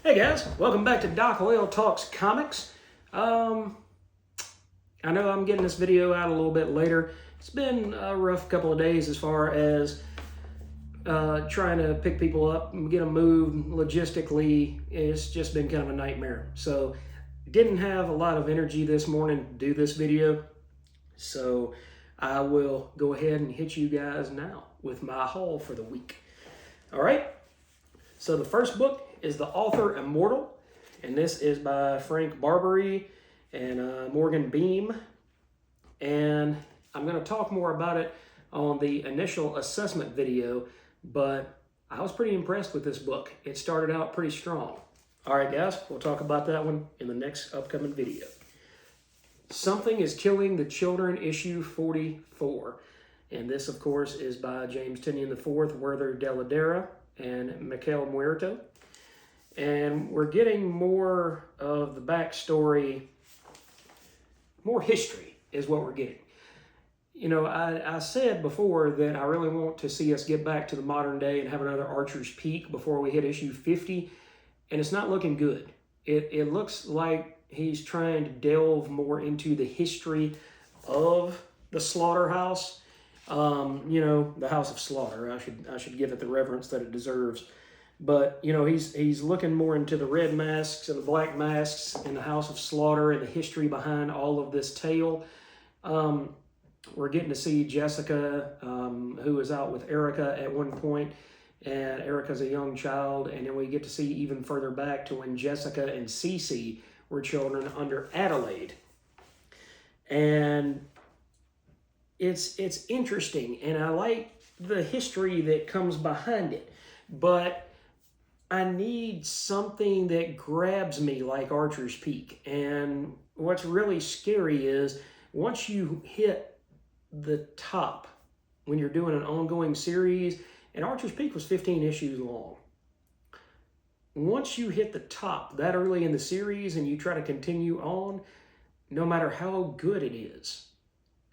Hey guys, welcome back to Doc Oil Talks Comics. I know I'm getting this video out a little bit later. It's been a rough couple of days as far as trying to pick people up and get them moved logistically. It's just been kind of a nightmare. So didn't have a lot of energy this morning to do this video. So I will go ahead and hit you guys now with my haul for the week. All right. So the first book is The Author Immortal, and this is by Frank Barbary and Morgan Beam. And I'm going to talk more about it on the initial assessment video, but I was pretty impressed with this book. It started out pretty strong. All right, guys, we'll talk about that one in the next upcoming video. Something is Killing the Children, issue 44. And this, of course, is by James Tynion IV, Werther Dell'Edera, and Mikel Muerto. And we're getting more of the backstory, more history is what we're getting. You know, I said before that I really want to see us get back to the modern day and have another Archer's Peak before we hit issue 50, and it's not looking good. It looks like he's trying to delve more into the history of the slaughterhouse. You know, the House of Slaughter. I should give it the reverence that it deserves. But, you know, he's looking more into the red masks and the black masks in the House of Slaughter and the history behind all of this tale. We're getting to see Jessica, who is out with Erica at one point, and Erica's a young child. And then we get to see even further back to when Jessica and Cece were children under Adelaide. And it's interesting, and I like the history that comes behind it. But I need something that grabs me like Archer's Peak. And what's really scary is once you hit the top, when you're doing an ongoing series, and Archer's Peak was 15 issues long. Once you hit the top that early in the series and you try to continue on, no matter how good it is,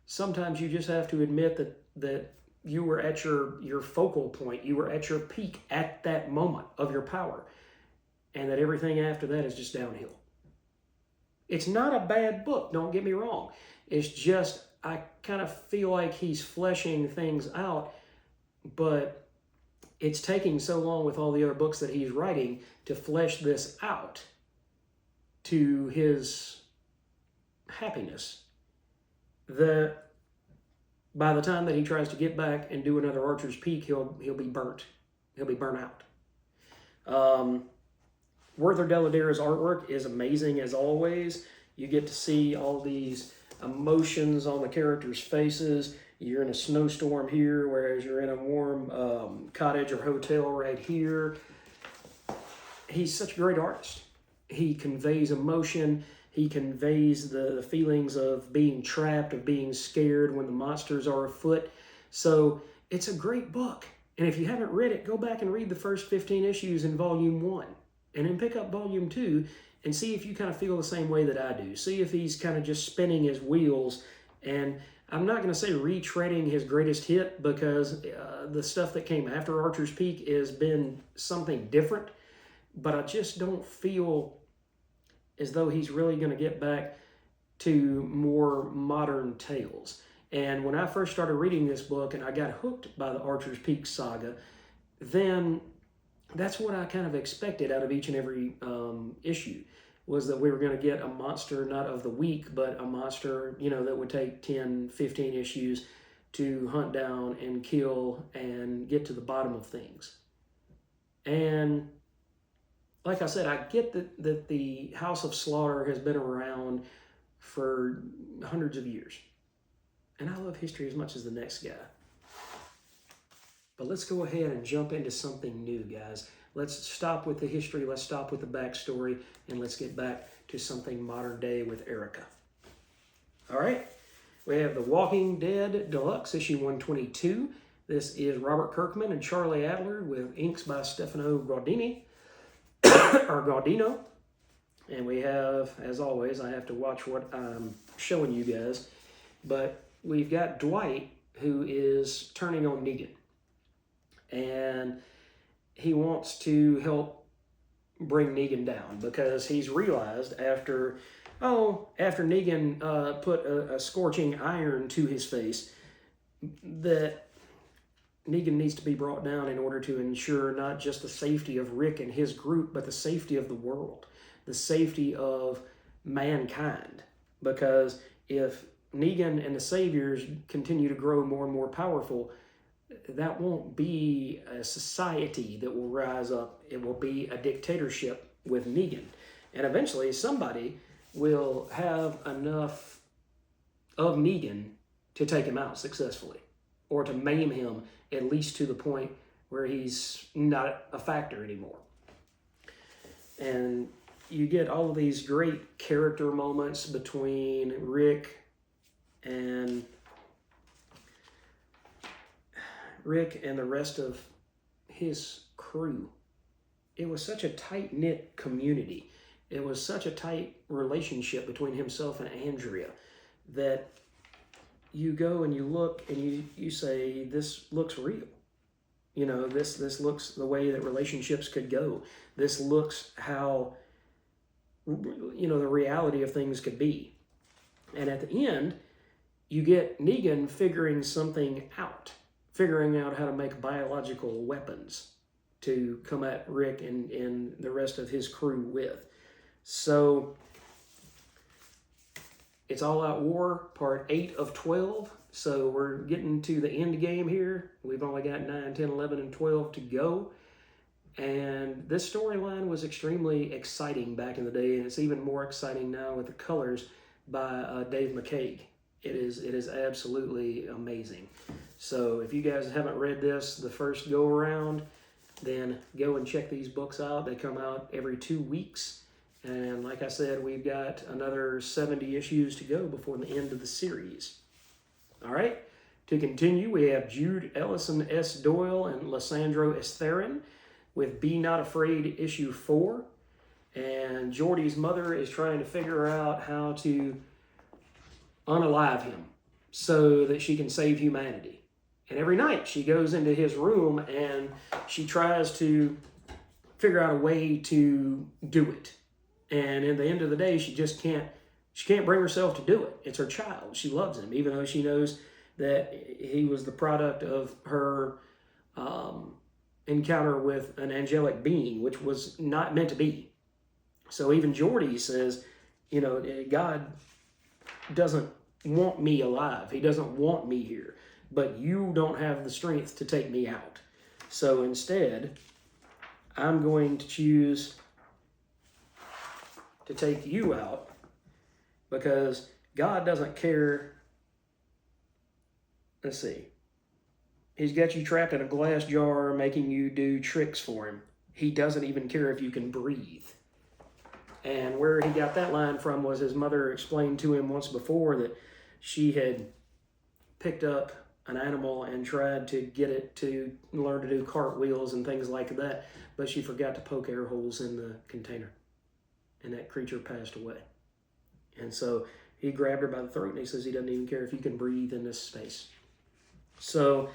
sometimes you just have to admit that you were at your focal point, you were at your peak at that moment of your power, and that everything after that is just downhill. It's not a bad book, don't get me wrong. It's just, I kind of feel like he's fleshing things out, but it's taking so long with all the other books that he's writing to flesh this out to his happiness that by the time that he tries to get back and do another Archer's Peak, he'll be burnt. He'll be burnt out. Werther Dell'Edera's artwork is amazing as always. You get to see all these emotions on the characters' faces. You're in a snowstorm here, whereas you're in a warm cottage or hotel right here. He's such a great artist. He conveys emotion. He conveys the feelings of being trapped, of being scared when the monsters are afoot. So it's a great book. And if you haven't read it, go back and read the first 15 issues in Volume 1. And then pick up Volume 2 and see if you kind of feel the same way that I do. See if he's kind of just spinning his wheels. And I'm not going to say retreading his greatest hit, because the stuff that came after Archer's Peak has been something different. But I just don't feel as though he's really going to get back to more modern tales. And when I first started reading this book and I got hooked by the Archer's Peak saga, then that's what I kind of expected out of each and every issue, was that we were going to get a monster, not of the week, but a monster, you know, that would take 10, 15 issues to hunt down and kill and get to the bottom of things. And like I said, I get that the House of Slaughter has been around for hundreds of years. And I love history as much as the next guy. But let's go ahead and jump into something new, guys. Let's stop with the history, let's stop with the backstory, and let's get back to something modern day with Erica. All right, we have The Walking Dead Deluxe, issue 122. This is Robert Kirkman and Charlie Adler with inks by Stefano Gaudini. Or Gaudino. And we have, as always, I have to watch what I'm showing you guys, but we've got Dwight, who is turning on Negan, and he wants to help bring Negan down, because he's realized after Negan put a scorching iron to his face, that Negan needs to be brought down in order to ensure not just the safety of Rick and his group, but the safety of the world, the safety of mankind. Because if Negan and the Saviors continue to grow more and more powerful, that won't be a society that will rise up. It will be a dictatorship with Negan. And eventually somebody will have enough of Negan to take him out successfully, or to maim him at least to the point where he's not a factor anymore. And you get all of these great character moments between Rick and the rest of his crew. It was such a tight-knit community. It was such a tight relationship between himself and Andrea that you go and you look and you say, this looks real. You know, this looks the way that relationships could go. This looks how, you know, the reality of things could be. And at the end, you get Negan figuring something out, figuring out how to make biological weapons to come at Rick and the rest of his crew with. So it's All Out War, part 8 of 12. So we're getting to the end game here. We've only got 9, 10, 11, and 12 to go. And this storyline was extremely exciting back in the day, and it's even more exciting now with the colors by Dave McCaig. It is absolutely amazing. So if you guys haven't read this the first go around, then go and check these books out. They come out every 2 weeks. And like I said, we've got another 70 issues to go before the end of the series. All right, to continue, we have Jude Ellison S. Doyle and Lysandro Estherin with Be Not Afraid, issue 4. And Geordie's mother is trying to figure out how to unalive him so that she can save humanity. And every night she goes into his room and she tries to figure out a way to do it. And at the end of the day, she can't bring herself to do it. It's her child. She loves him, even though she knows that he was the product of her encounter with an angelic being, which was not meant to be. So even Geordie says, you know, God doesn't want me alive. He doesn't want me here. But you don't have the strength to take me out. So instead, I'm going to choose to take you out, because God doesn't care. Let's see. He's got you trapped in a glass jar, making you do tricks for him. He doesn't even care if you can breathe. And where he got that line from was his mother explained to him once before that she had picked up an animal and tried to get it to learn to do cartwheels and things like that, but she forgot to poke air holes in the container. And that creature passed away. And so he grabbed her by the throat and he says he doesn't even care if you can breathe in this space. So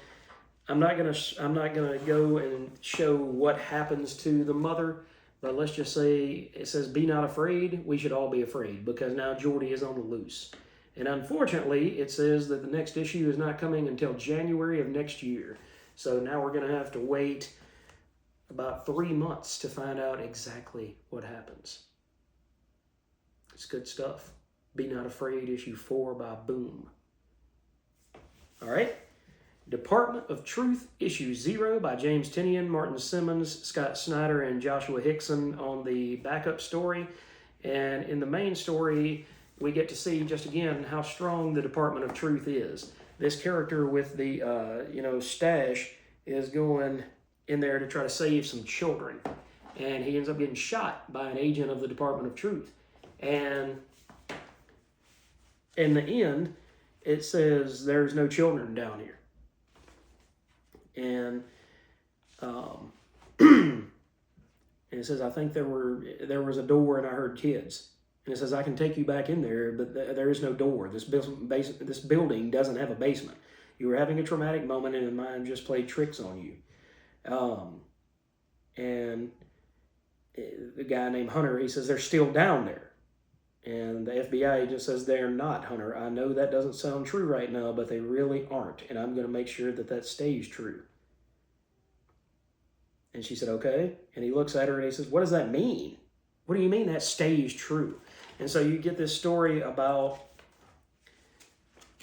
I'm not gonna go and show what happens to the mother, but let's just say it says be not afraid. We should all be afraid, because now Geordie is on the loose. And unfortunately, it says that the next issue is not coming until January of next year. So now we're gonna have to wait about 3 months to find out exactly what happens. It's good stuff. Be Not Afraid, issue 4 by Boom. All right. Department of Truth, issue 0 by James Tynion, Martin Simmons, Scott Snyder, and Joshua Hickson on the backup story. And in the main story, we get to see just again how strong the Department of Truth is. This character with the stash is going in there to try to save some children, and he ends up getting shot by an agent of the Department of Truth. And in the end, it says there's no children down here. And and it says, I think there was a door and I heard kids. And it says, I can take you back in there, but there is no door. This building doesn't have a basement. You were having a traumatic moment and the mind just played tricks on you. And the guy named Hunter, he says, they're still down there. And the FBI agent says, they're not, Hunter. I know that doesn't sound true right now, but they really aren't. And I'm going to make sure that that stays true. And she said, okay. And he looks at her and he says, what does that mean? What do you mean that stays true? And so you get this story about,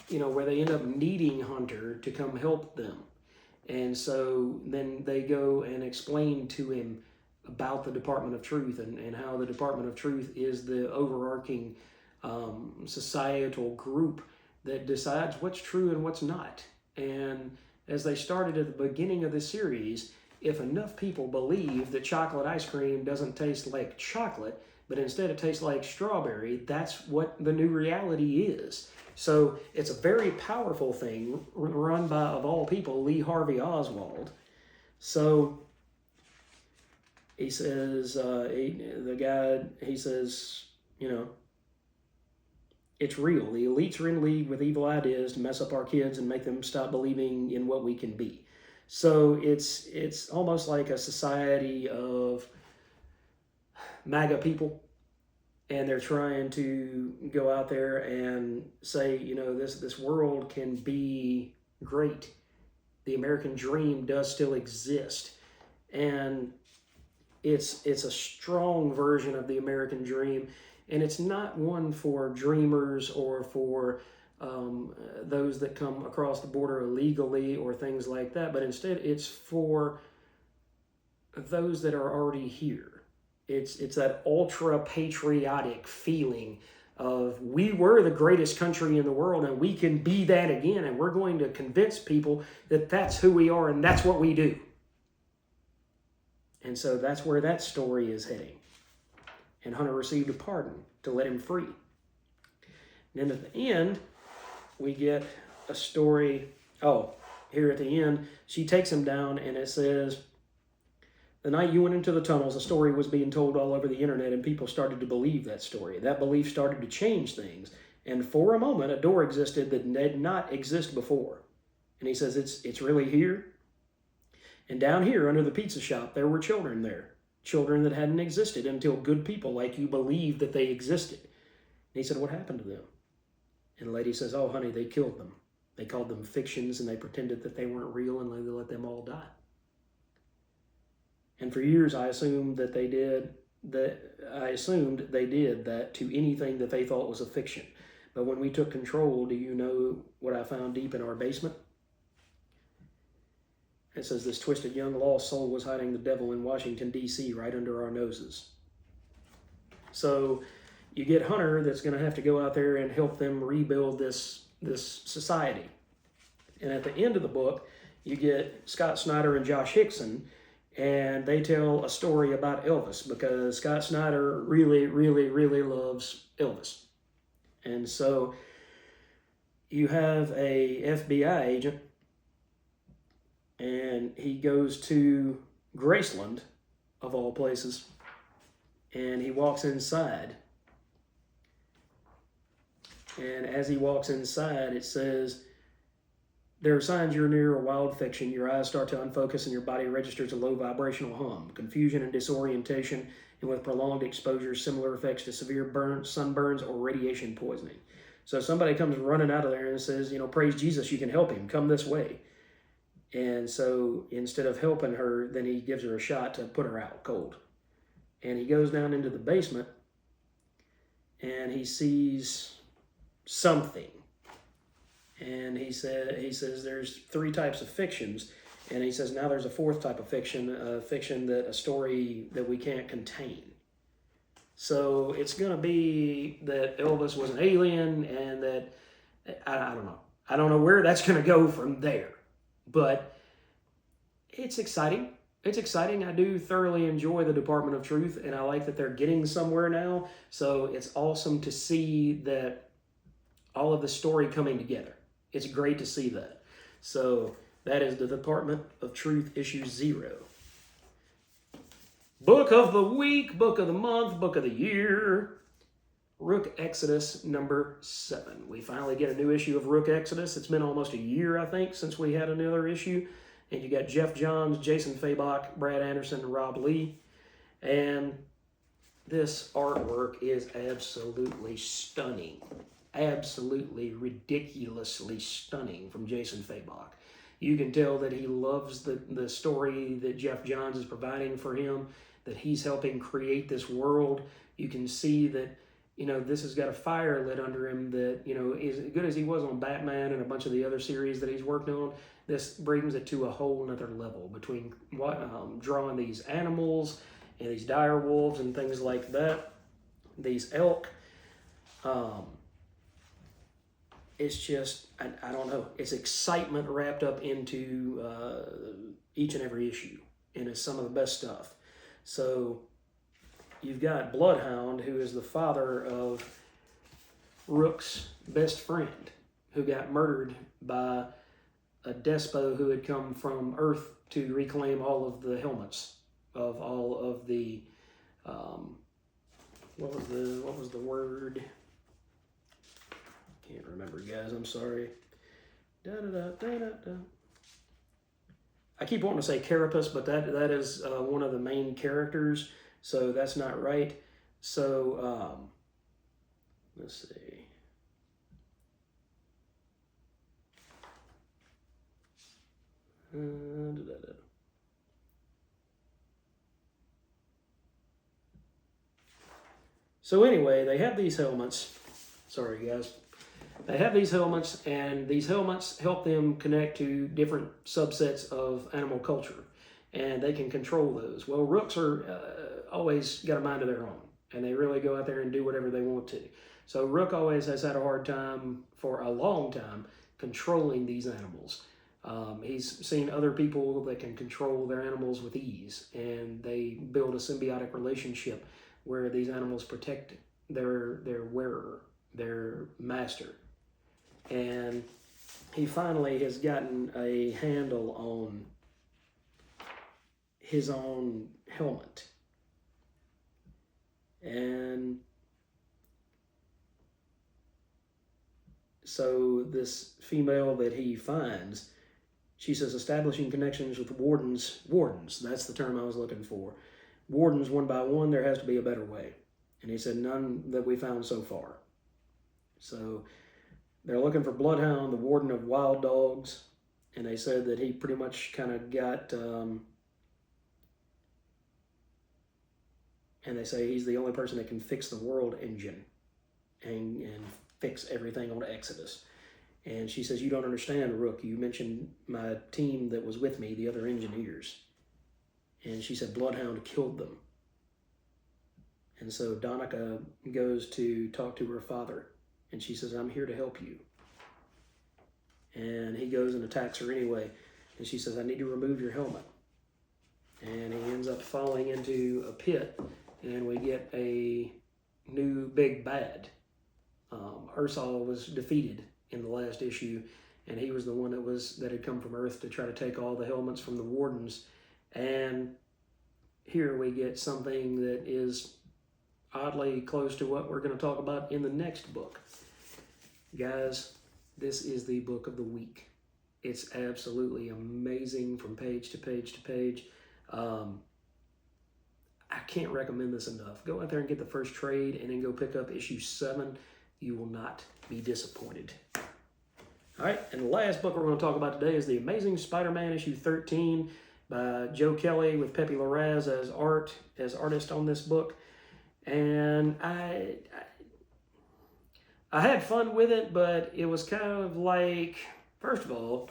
where they end up needing Hunter to come help them. And so then they go and explain to him about the Department of Truth and how the Department of Truth is the overarching societal group that decides what's true and what's not. And as they started at the beginning of the series, if enough people believe that chocolate ice cream doesn't taste like chocolate, but instead it tastes like strawberry, that's what the new reality is. So it's a very powerful thing run by, of all people, Lee Harvey Oswald. So he says, he says, it's real. The elites are in league with evil ideas to mess up our kids and make them stop believing in what we can be. So it's almost like a society of MAGA people, and they're trying to go out there and say, this world can be great. The American dream does still exist, and it's a strong version of the American dream, and it's not one for dreamers or for those that come across the border illegally or things like that, but instead it's for those that are already here. It's that ultra patriotic feeling of we were the greatest country in the world and we can be that again, and we're going to convince people that that's who we are and that's what we do. And so that's where that story is heading. And Hunter received a pardon to let him free. And then at the end, we get a story. Here at the end, she takes him down and it says, the night you went into the tunnels, a story was being told all over the internet and people started to believe that story. That belief started to change things. And for a moment, a door existed that did not exist before. And he says, it's really here. And down here under the pizza shop, there were children there. Children that hadn't existed until good people like you believed that they existed. And he said, what happened to them? And the lady says, oh, honey, they killed them. They called them fictions and they pretended that they weren't real and they let them all die. And for years, I assumed they did that to anything that they thought was a fiction. But when we took control, do you know what I found deep in our basement? It says this twisted young lost soul was hiding the devil in Washington, D.C. right under our noses. So you get Hunter that's going to have to go out there and help them rebuild this society. And at the end of the book, you get Scott Snyder and Josh Hickson, and they tell a story about Elvis because Scott Snyder really, really, really loves Elvis. And so you have a FBI agent, and he goes to Graceland, of all places, and he walks inside. And as he walks inside, it says, there are signs you're near a wild fiction. Your eyes start to unfocus and your body registers a low vibrational hum. Confusion and disorientation, and with prolonged exposure, similar effects to severe burns, sunburns, or radiation poisoning. So somebody comes running out of there and says, praise Jesus, you can help him. Come this way. And so instead of helping her, then he gives her a shot to put her out cold. And he goes down into the basement and he sees something. And he says there's 3 types of fictions, and he says now there's a 4th type of fiction, a story that we can't contain. So it's going to be that Elvis was an alien, and that I don't know. I don't know where that's going to go from there, but it's exciting. It's exciting. I do thoroughly enjoy the Department of Truth, and I like that they're getting somewhere now. So it's awesome to see that all of the story coming together. It's great to see that. So that is the Department of Truth, issue 0. Book of the week, book of the month, book of the year. Rook Exodus number 7. We finally get a new issue of Rook Exodus. It's been almost a year, I think, since we had another issue. And you got Jeff Johns, Jason Fabok, Brad Anderson, and Rob Lee. And this artwork is absolutely stunning. Absolutely ridiculously stunning from Jason Fabok. You can tell that he loves the story that Jeff Johns is providing for him, that he's helping create this world. You can see that, this has got a fire lit under him that, as good as he was on Batman and a bunch of the other series that he's worked on, this brings it to a whole nother level between drawing these animals and these dire wolves and things like that, these elk. It's just, I don't know, it's excitement wrapped up into each and every issue, and it's some of the best stuff. So you've got Bloodhound, who is the father of Rook's best friend, who got murdered by a despo who had come from Earth to reclaim all of the helmets of all of the, what was the word? Can't remember, guys. I'm sorry. I keep wanting to say Carapace, but that is one of the main characters, so that's not right. So let's see. So anyway, they have these helmets. Sorry, guys. They have these helmets, and these helmets help them connect to different subsets of animal culture, and they can control those. Well, Rooks are always got a mind of their own, and they really go out there and do whatever they want to. So Rook always has had a hard time, for a long time, controlling these animals. He's seen other people that can control their animals with ease, and they build a symbiotic relationship where these animals protect their wearer, their master. And he finally has gotten a handle on his own helmet. And so this female that he finds, she says, establishing connections with wardens, that's the term I was looking for. Wardens, one by one, there has to be a better way. And he said, none that we found so far. So they're looking for Bloodhound, the warden of wild dogs, and they said that he pretty much kind of got, and they say he's the only person that can fix the world engine and fix everything on Exodus. And she says, you don't understand, Rook. You mentioned my team that was with me, the other engineers. And she said, Bloodhound killed them. And so Donica goes to talk to her father. And she says, I'm here to help you. And he goes and attacks her anyway. And she says, I need to remove your helmet. And he ends up falling into a pit. And we get a new big bad. Ursal was defeated in the last issue. And he was the one that had come from Earth to try to take all the helmets from the wardens. And here we get something that is oddly close to what we're going to talk about in the next book. Guys, this is the book of the week. It's absolutely amazing from page to page to page. I can't recommend this enough. Go out there and get the first trade and then go pick up issue 7. You will not be disappointed. All right, and the last book we're going to talk about today is The Amazing Spider-Man issue 13 by Joe Kelly with Pepe Larraz as artist on this book. And I had fun with it, but it was kind of like, first of all,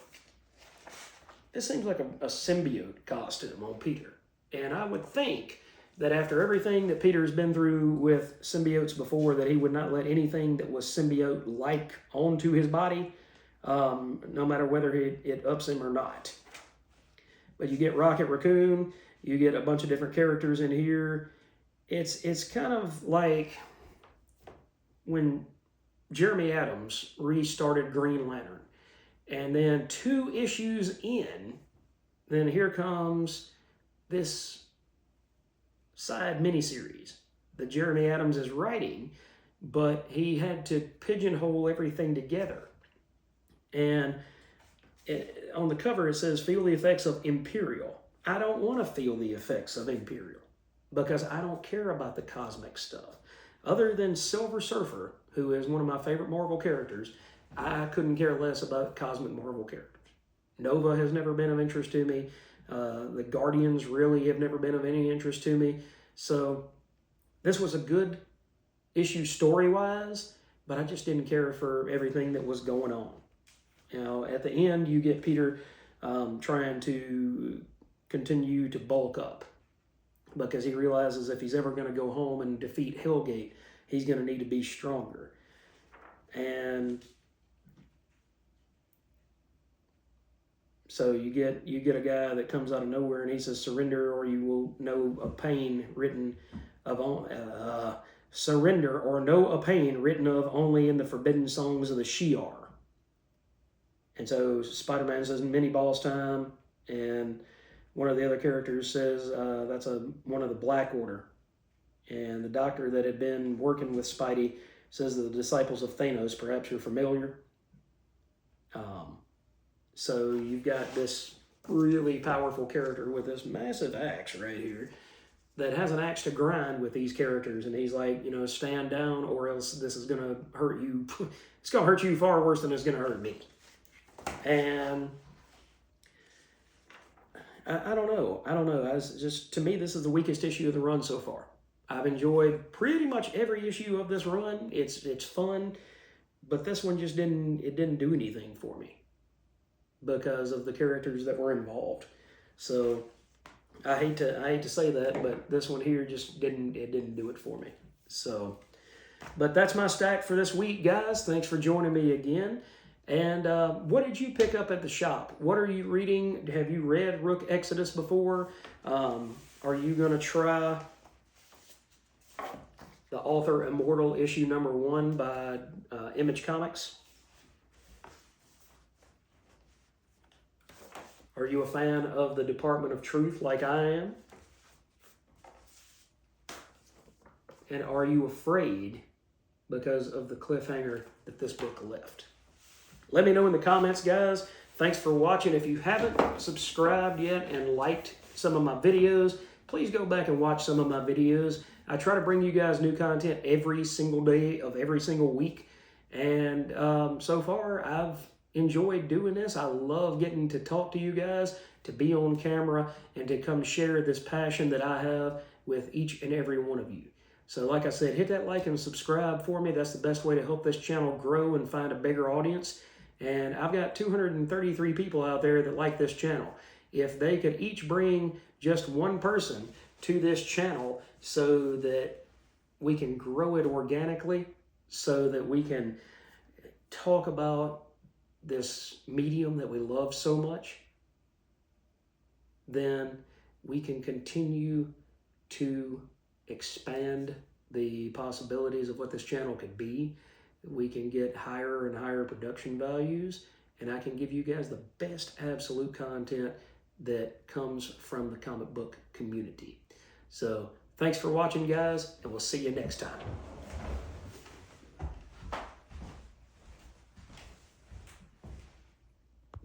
this seems like a symbiote costume on Peter. And I would think that after everything that Peter's been through with symbiotes before, that he would not let anything that was symbiote-like onto his body, no matter whether it ups him or not. But you get Rocket Raccoon, you get a bunch of different characters in here. It's kind of like when Jeremy Adams restarted Green Lantern. And then 2 issues in, then here comes this side miniseries that Jeremy Adams is writing, but he had to pigeonhole everything together. And on the cover it says, feel the effects of Imperial. I don't want to feel the effects of Imperial. because I don't care about the cosmic stuff. Other than Silver Surfer, who is one of my favorite Marvel characters, I couldn't care less about cosmic Marvel characters. Nova has never been of interest to me. The Guardians really have never been of any interest to me. So this was a good issue story-wise, but I just didn't care for everything that was going on. You know, at the end, you get Peter trying to continue to bulk up because he realizes if he's ever going to go home and defeat Hellgate, he's going to need to be stronger. And so you get a guy that comes out of nowhere and he says, "Surrender, or you will know a pain written of surrender, or know a pain written of only in the forbidden songs of the Shi'ar." And so Spider-Man says, "Mini boss time," and one of the other characters says that's one of the Black Order. And the doctor that had been working with Spidey says the disciples of Thanos. Perhaps you're familiar. So you've got this really powerful character with this massive axe right here that has an axe to grind with these characters. And he's like, you know, stand down or else this is going to hurt you. It's going to hurt you far worse than it's going to hurt me. And I don't know. To me, this is the weakest issue of the run so far. I've enjoyed pretty much every issue of this run. It's fun, but this one just didn't do anything for me because of the characters that were involved. So I hate to say that, but this one here just didn't do it for me. So, but that's my stack for this week, guys. Thanks for joining me again. And what did you pick up at the shop? What are you reading? Have you read Rook Exodus before? Are you going to try the Author Immortal issue #1 by Image Comics? Are you a fan of the Department of Truth like I am? And are you afraid because of the cliffhanger that this book left? Let me know in the comments, guys. Thanks for watching. If you haven't subscribed yet and liked some of my videos, please go back and watch some of my videos. I try to bring you guys new content every single day of every single week. And so far, I've enjoyed doing this. I love getting to talk to you guys, to be on camera, and to come share this passion that I have with each and every one of you. So like I said, hit that like and subscribe for me. That's the best way to help this channel grow and find a bigger audience. And I've got 233 people out there that like this channel. If they could each bring just one person to this channel so that we can grow it organically, so that we can talk about this medium that we love so much, then we can continue to expand the possibilities of what this channel could be. We can get higher and higher production values, and I can give you guys the best absolute content that comes from the comic book community. So thanks for watching, guys, and we'll see you next time.